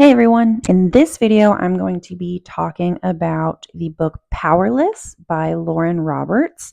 Hey everyone, in this video I'm going to be talking about the book Powerless by Lauren Roberts.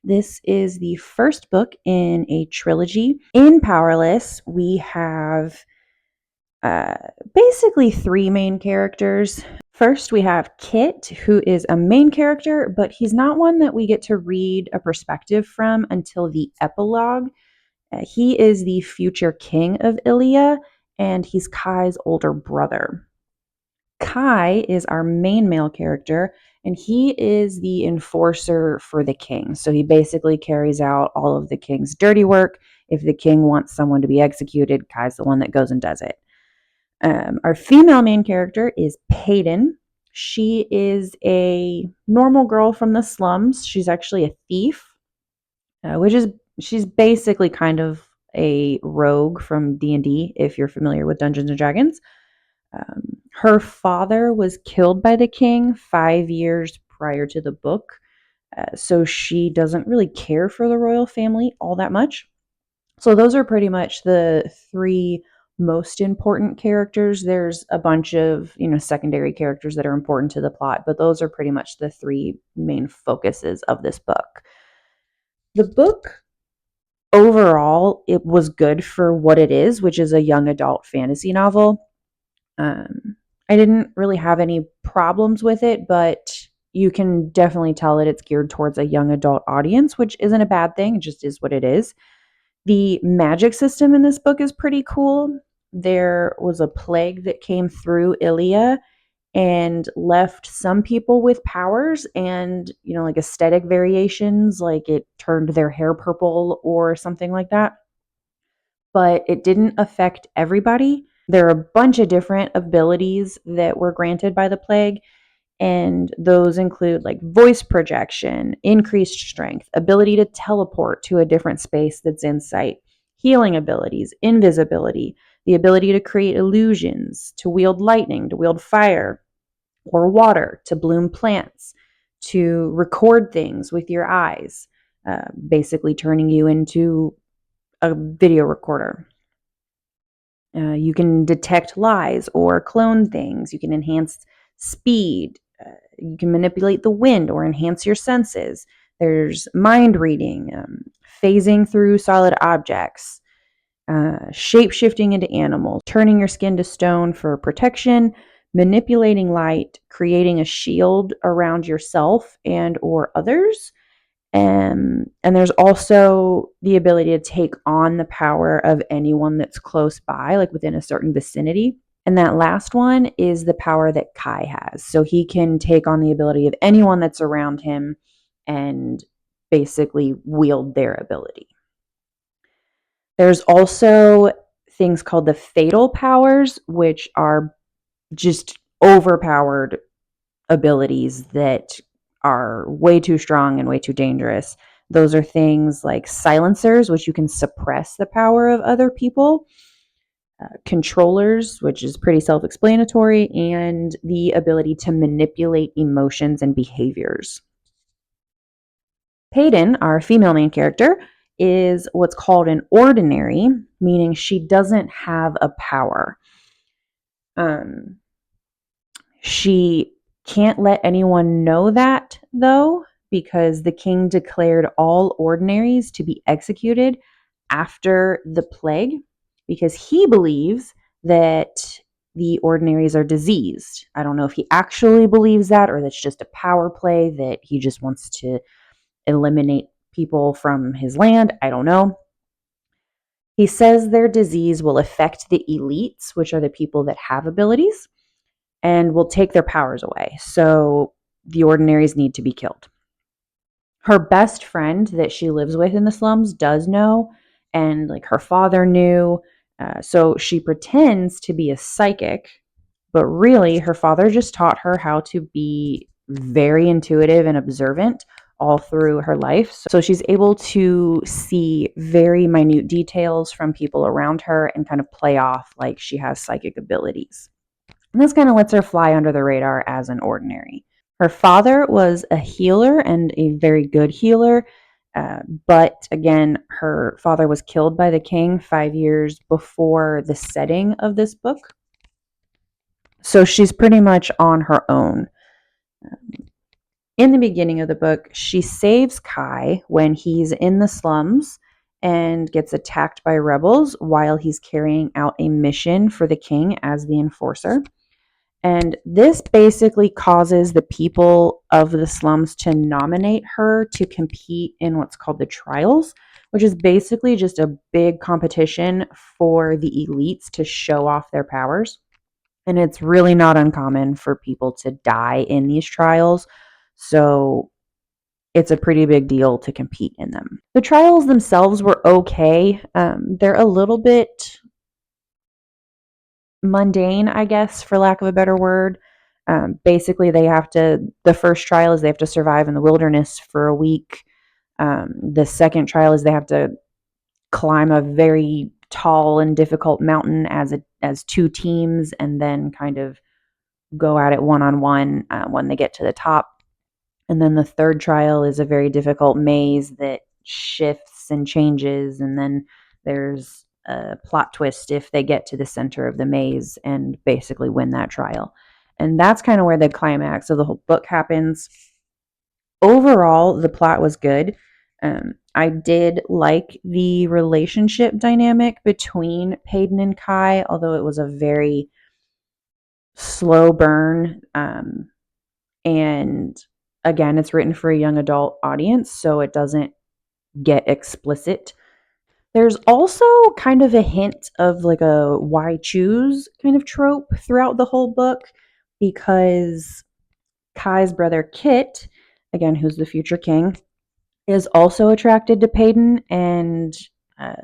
This is the first book in a trilogy. In Powerless, we have uh, basically three main characters. First, we have Kit, who is a main character, but he's not one that we get to read a perspective from until the epilogue. He is the future king of Ilia, and he's Kai's older brother. Kai is our main male character, and he is the enforcer for the king. So he basically carries out all of the king's dirty work. If the king wants someone to be executed, Kai's the one that goes and does it. Our female main character is Peyton. She is a normal girl from the slums. She's actually a thief, which is she's basically kind of a rogue from D&D if you're familiar with Dungeons and Dragons. Her father was killed by the king 5 years prior to the book, so she doesn't really care for the royal family all that much. So those are pretty much the three most important characters. There's a bunch of, secondary characters that are important to the plot, but those are pretty much the three main focuses of this book. The book overall, it was good for what it is, which is a young adult fantasy novel. I didn't really have any problems with it, but you can definitely tell that it's geared towards a young adult audience, which isn't a bad thing. It just is what it is. The magic system in this book is pretty cool. There was a plague that came through Ilia and left some people with powers and, like aesthetic variations, like it turned their hair purple or something like that. But it didn't affect everybody. There are a bunch of different abilities that were granted by the plague, and those include like voice projection, increased strength, ability to teleport to a different space that's in sight, healing abilities, invisibility, the ability to create illusions, to wield lightning, to wield fire or water, to bloom plants, to record things with your eyes, basically turning you into a video recorder. You can detect lies or clone things. You can enhance speed. You can manipulate the wind or enhance your senses. There's mind reading, phasing through solid objects, shape shifting into animals, turning your skin to stone for protection, manipulating light, creating a shield around yourself and or others. And there's also the ability to take on the power of anyone that's close by, like within a certain vicinity. And that last one is the power that Kai has. So he can take on the ability of anyone that's around him and basically wield their ability. There's also things called the fatal powers, which are just overpowered abilities that are way too strong and way too dangerous. Those are things like silencers, which you can suppress the power of other people, controllers, which is pretty self explanatory, and the ability to manipulate emotions and behaviors. Peyton, our female main character, is what's called an ordinary, meaning she doesn't have a power. She can't let anyone know that, though, because the king declared all ordinaries to be executed after the plague, because he believes that the ordinaries are diseased. I don't know if he actually believes that or that's just a power play that he just wants to eliminate people from his land. I don't know. He says their disease will affect the elites, which are the people that have abilities, and will take their powers away. So the ordinaries need to be killed. Her best friend that she lives with in the slums does know, and like her father knew. So she pretends to be a psychic, but really her father just taught her how to be very intuitive and observant all through her life. So she's able to see very minute details from people around her and kind of play off like she has psychic abilities. And this kind of lets her fly under the radar as an ordinary. Her father was a healer and a very good healer, but again, her father was killed by the king 5 years before the setting of this book. So she's pretty much on her own. In the beginning of the book, she saves Kai when he's in the slums and gets attacked by rebels while he's carrying out a mission for the king as the enforcer. And this basically causes the people of the slums to nominate her to compete in what's called the trials, which is basically just a big competition for the elites to show off their powers. And it's really not uncommon for people to die in these trials. So it's a pretty big deal to compete in them. The trials themselves were okay. They're a little bit mundane, I guess, for lack of a better word. Basically, the first trial is they have to survive in the wilderness for a week. The second trial is they have to climb a very tall and difficult mountain as two teams, and then kind of go at it one on one when they get to the top. And then the third trial is a very difficult maze that shifts and changes. And then there's a plot twist if they get to the center of the maze and basically win that trial. And that's kind of where the climax of the whole book happens. Overall, the plot was good. I did like the relationship dynamic between Peyton and Kai, although it was a very slow burn. And again, it's written for a young adult audience, so it doesn't get explicit. There's also kind of a hint of like a why choose kind of trope throughout the whole book because Kai's brother Kit, again, who's the future king, is also attracted to Peyton and uh,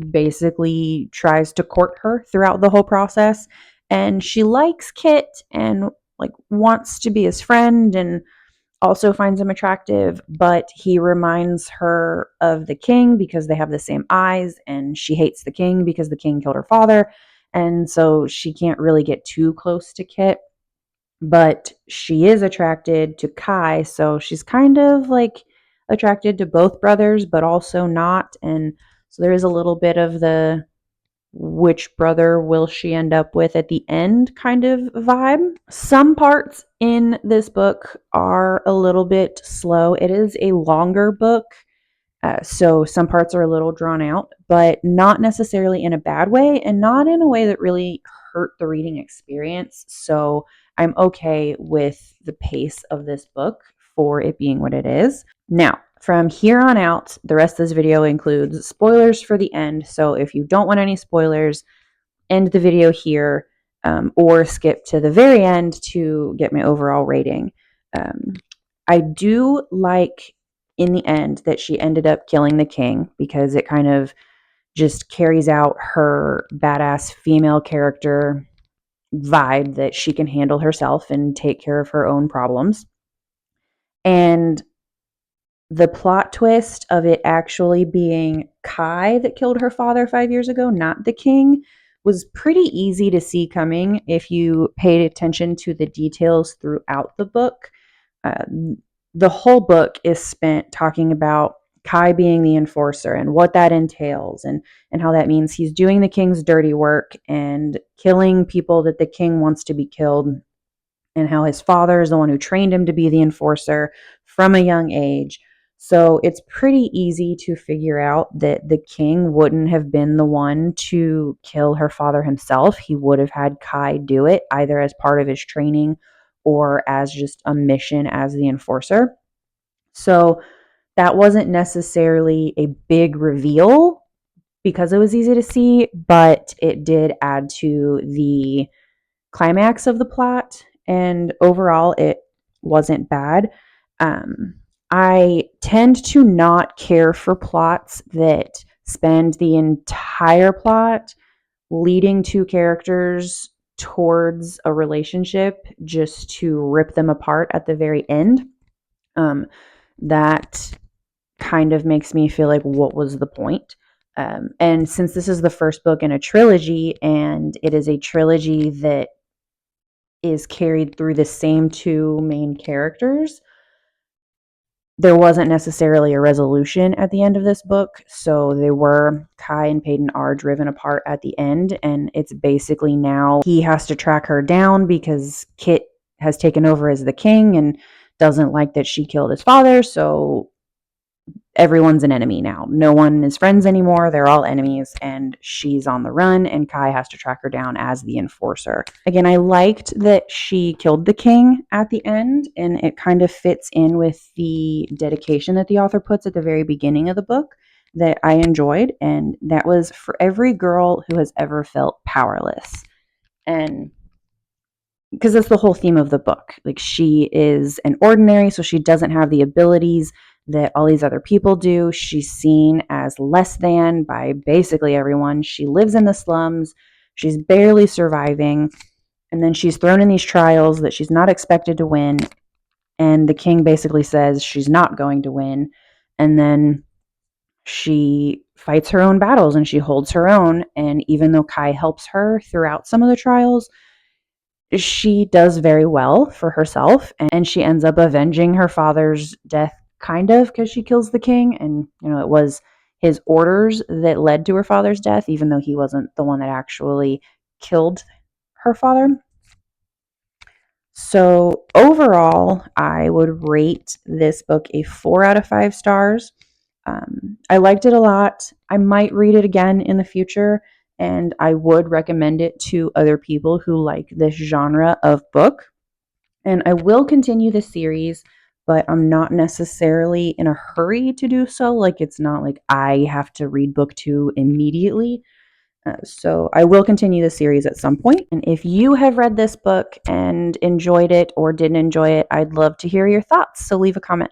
basically tries to court her throughout the whole process. And she likes Kit and like wants to be his friend and also finds him attractive, but he reminds her of the king because they have the same eyes, and she hates the king because the king killed her father. And so she can't really get too close to Kit, but she is attracted to Kai. So she's kind of like attracted to both brothers, but also not. And so there is a little bit of the which brother will she end up with at the end kind of vibe. Some parts in this book are a little bit slow. It is a longer book, so some parts are a little drawn out, but not necessarily in a bad way and not in a way that really hurt the reading experience. So I'm okay with the pace of this book for it being what it is. Now, from here on out, the rest of this video includes spoilers for the end. So if you don't want any spoilers, end the video here or skip to the very end to get my overall rating. Um, I do like in the end that she ended up killing the king because it kind of just carries out her badass female character vibe that she can handle herself and take care of her own problems. And the plot twist of it actually being Kai that killed her father 5 years ago, not the king, was pretty easy to see coming if you paid attention to the details throughout the book. Uh, the whole book is spent talking about Kai being the enforcer and what that entails and how that means he's doing the king's dirty work and killing people that the king wants to be killed, and how his father is the one who trained him to be the enforcer from a young age. So it's pretty easy to figure out that the king wouldn't have been the one to kill her father himself. He would have had Kai do it, either as part of his training or as just a mission as the enforcer. So that wasn't necessarily a big reveal because it was easy to see, but it did add to the climax of the plot, and overall, it wasn't bad. Um, I tend to not care for plots that spend the entire plot leading two characters towards a relationship just to rip them apart at the very end. Um, that kind of makes me feel like, what was the point? And since this is the first book in a trilogy, and it is a trilogy that is carried through the same two main characters, there wasn't necessarily a resolution at the end of this book. So Kai and Peyton are driven apart at the end. And it's basically now he has to track her down because Kit has taken over as the king and doesn't like that she killed his father. So everyone's an enemy now. No one is friends anymore. They're all enemies, and she's on the run, and Kai has to track her down as the enforcer. Again, I liked that she killed the king at the end, and it kind of fits in with the dedication that the author puts at the very beginning of the book that I enjoyed, and that was for every girl who has ever felt powerless. And because that's the whole theme of the book. Like, she is an ordinary, so she doesn't have the abilities that all these other people do. She's seen as less than by basically everyone. She lives in the slums. She's barely surviving. And then she's thrown in these trials that she's not expected to win. And the king basically says she's not going to win. And then she fights her own battles and she holds her own. And even though Kai helps her throughout some of the trials, she does very well for herself, and she ends up avenging her father's death, kind of, because she kills the king. And it was his orders that led to her father's death, even though he wasn't the one that actually killed her father. So overall, I would rate this book a 4 out of 5 stars. I liked it a lot. I might read it again in the future, and I would recommend it to other people who like this genre of book. And I will continue the series, but I'm not necessarily in a hurry to do so. Like, it's not like I have to read book 2 immediately. So I will continue the series at some point. And if you have read this book and enjoyed it or didn't enjoy it, I'd love to hear your thoughts. So leave a comment.